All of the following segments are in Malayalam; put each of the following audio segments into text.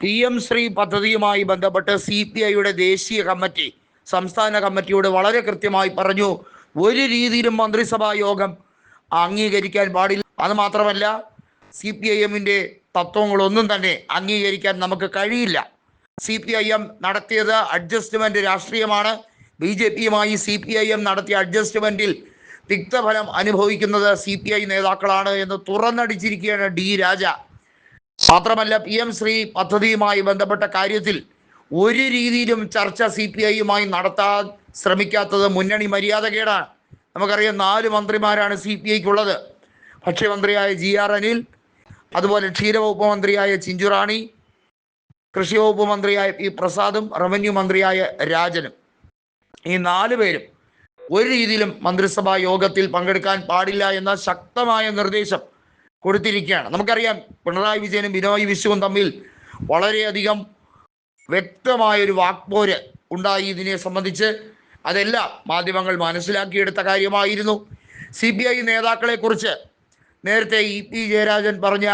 PM ശ്രീ പദ്ധതിയുമായി ബന്ധപ്പെട്ട് CPIയുടെ ദേശീയ കമ്മിറ്റി സംസ്ഥാന കമ്മിറ്റിയോട് വളരെ കൃത്യമായി പറഞ്ഞു, ഒരു രീതിയിലും മന്ത്രിസഭാ യോഗം അംഗീകരിക്കാൻ പാടില്ല. അത് മാത്രമല്ല, CPIഎമ്മിൻ്റെ തത്വങ്ങളൊന്നും തന്നെ അംഗീകരിക്കാൻ നമുക്ക് കഴിയില്ല. CPIഎം നടത്തിയത് അഡ്ജസ്റ്റ്മെന്റ് രാഷ്ട്രീയമാണ്. BJPയുമായി CPIഎം നടത്തിയ അഡ്ജസ്റ്റ്മെന്റിൽ തിക്തഫലം അനുഭവിക്കുന്നത് CPI നേതാക്കളാണ് എന്ന് തുറന്നടിച്ചിരിക്കുകയാണ് D. രാജ. മാത്രമല്ല, PM ശ്രീ പദ്ധതിയുമായി ബന്ധപ്പെട്ട കാര്യത്തിൽ ഒരു രീതിയിലും ചർച്ച CPIയുമായി നടത്താൻ ശ്രമിക്കാത്തത് മുന്നണി മര്യാദകേടാണ്. നമുക്കറിയാം, 4 മന്ത്രിമാരാണ് CPIക്കുള്ളത്. ഭക്ഷ്യമന്ത്രിയായ GR അനിൽ, അതുപോലെ ക്ഷീരവകുപ്പ് മന്ത്രിയായ ചിഞ്ചുറാണി, കൃഷി വകുപ്പ് മന്ത്രിയായ P. പ്രസാദും റവന്യൂ മന്ത്രിയായ രാജനും. ഈ 4 പേരും ഒരു രീതിയിലും മന്ത്രിസഭാ യോഗത്തിൽ പങ്കെടുക്കാൻ പാടില്ല എന്ന ശക്തമായ നിർദ്ദേശം കൊടുത്തിരിക്കുകയാണ്. നമുക്കറിയാം, പിണറായി വിജയനും ബിനോയ് വിശ്വവും തമ്മിൽ വളരെയധികം വ്യക്തമായൊരു വാക്പോര് ഉണ്ടായി ഇതിനെ സംബന്ധിച്ച്. അതെല്ലാം മാധ്യമങ്ങൾ മനസ്സിലാക്കിയെടുത്ത കാര്യമായിരുന്നു. CPI നേതാക്കളെ കുറിച്ച് നേരത്തെ EP ജയരാജൻ പറഞ്ഞ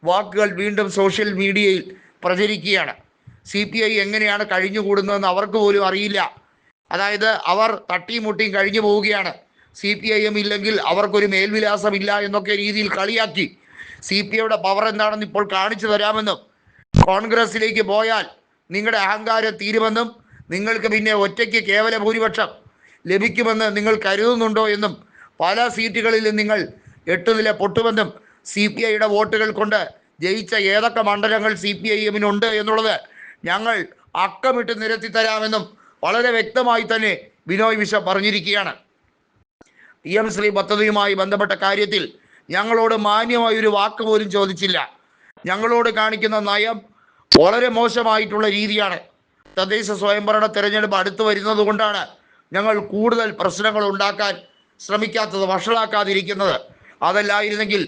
വാക്കുകൾ വീണ്ടും സോഷ്യൽ മീഡിയയിൽ പ്രചരിക്കുകയാണ്. CPI എങ്ങനെയാണ് കഴിഞ്ഞുകൂടുന്നതെന്ന് അവർക്ക് പോലും അറിയില്ല. അതായത്, അവർ തട്ടിയും മുട്ടിയും കഴിഞ്ഞു പോവുകയാണ്. CPIഎം ഇല്ലെങ്കിൽ അവർക്കൊരു മേൽവിലാസമില്ല എന്നൊക്കെ രീതിയിൽ കളിയാക്കി. CPIയുടെ പവർ എന്താണെന്ന് ഇപ്പോൾ കാണിച്ചു തരാമെന്നും, കോൺഗ്രസിലേക്ക് പോയാൽ നിങ്ങളുടെ അഹങ്കാരം തീരുമെന്നും, നിങ്ങൾക്ക് പിന്നെ ഒറ്റയ്ക്ക് കേവല ഭൂരിപക്ഷം ലഭിക്കുമെന്ന് നിങ്ങൾ കരുതുന്നുണ്ടോ എന്നും, പല സീറ്റുകളിലും നിങ്ങൾ 8 നില പൊട്ടുമെന്നും, CPIയുടെ വോട്ടുകൾ കൊണ്ട് ജയിച്ച ഏതൊക്കെ മണ്ഡലങ്ങൾ CPIഎമ്മിനുണ്ട് എന്നുള്ളത് ഞങ്ങൾ അക്കമിട്ട് നിരത്തി തരാമെന്നും വളരെ വ്യക്തമായി തന്നെ ബിനോയ് വിശ്വം പറഞ്ഞിരിക്കുകയാണ്. PM ശ്രീ പദ്ധതിയുമായി ബന്ധപ്പെട്ട കാര്യത്തിൽ ഞങ്ങളോട് മാന്യമായൊരു വാക്ക് പോലും ചോദിച്ചില്ല. ഞങ്ങളോട് കാണിക്കുന്ന നയം വളരെ മോശമായിട്ടുള്ള രീതിയാണ്. തദ്ദേശ സ്വയംഭരണ തെരഞ്ഞെടുപ്പ് അടുത്ത് വരുന്നത് കൊണ്ടാണ് ഞങ്ങൾ കൂടുതൽ പ്രശ്നങ്ങൾ ഉണ്ടാക്കാൻ ശ്രമിക്കാത്തത്, വഷളാക്കാതിരിക്കുന്നത്. അതല്ലായിരുന്നെങ്കിൽ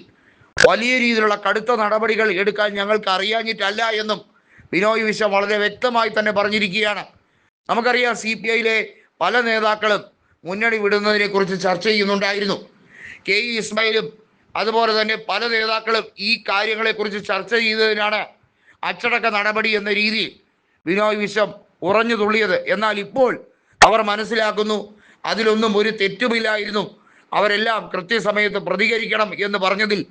വലിയ രീതിയിലുള്ള കടുത്ത നടപടികൾ എടുക്കാൻ ഞങ്ങൾക്ക് അറിയാഞ്ഞിട്ടല്ല എന്നും ബിനോയ് വിശ്വം വളരെ വ്യക്തമായി തന്നെ പറഞ്ഞിരിക്കുകയാണ്. നമുക്കറിയാം, CPIയിലെ പല നേതാക്കളും മുന്നണി വിടുന്നതിനെ കുറിച്ച് ചർച്ച ചെയ്യുന്നുണ്ടായിരുന്നു. KE ഇസ്മായിലും അതുപോലെ തന്നെ പല നേതാക്കളും ഈ കാര്യങ്ങളെക്കുറിച്ച് ചർച്ച ചെയ്തതിനാണ് അച്ചടക്ക നടപടി എന്ന രീതിയിൽ ബിനോയ് വിശ്വം ഉറഞ്ഞു തുള്ളിയത്. എന്നാൽ ഇപ്പോൾ അവർ മനസ്സിലാക്കുന്നു, അതിലൊന്നും ഒരു തെറ്റുമില്ലായിരുന്നു. അവരെല്ലാം കൃത്യസമയത്ത് പ്രതികരിക്കണം എന്ന് പറഞ്ഞതിൽ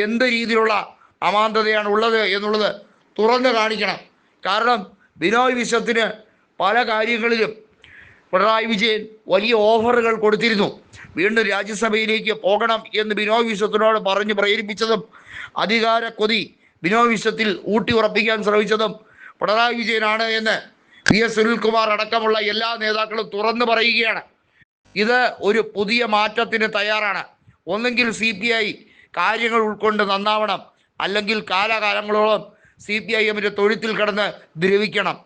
എന്ത് രീതിയിലുള്ള അമാന്തതയാണ് ഉള്ളത് എന്നുള്ളത് തുറന്നു കാണിക്കണം. കാരണം ബിനോയ് വിശ്വത്തിന് പല കാര്യങ്ങളിലും പിണറായി വിജയൻ വലിയ ഓഫറുകൾ കൊടുത്തിരുന്നു. വീണ്ടും രാജ്യസഭയിലേക്ക് പോകണം എന്ന് ബിനോയ് വിശ്വത്തിനോട് പറഞ്ഞ് പ്രേരിപ്പിച്ചതും, അധികാര കൊതി ബിനോയ് വിശ്വത്തിൽ ഊട്ടി ഉറപ്പിക്കാൻ ശ്രമിച്ചതും പിണറായി വിജയനാണ് എന്ന് PS സുനിൽകുമാർ അടക്കമുള്ള എല്ലാ നേതാക്കളും തുറന്നു പറയുകയാണ്. ഇത് ഒരു പുതിയ മാറ്റത്തിന് തയ്യാറാണ്. ഒന്നെങ്കിൽ CPI കാര്യങ്ങൾ ഉൾക്കൊണ്ട് നന്നാവണം, അല്ലെങ്കിൽ കാലാകാലങ്ങളോളം CPIഎമ്മിൻ്റെ തൊഴുത്തിൽ കിടന്ന് ദ്രവിക്കണം.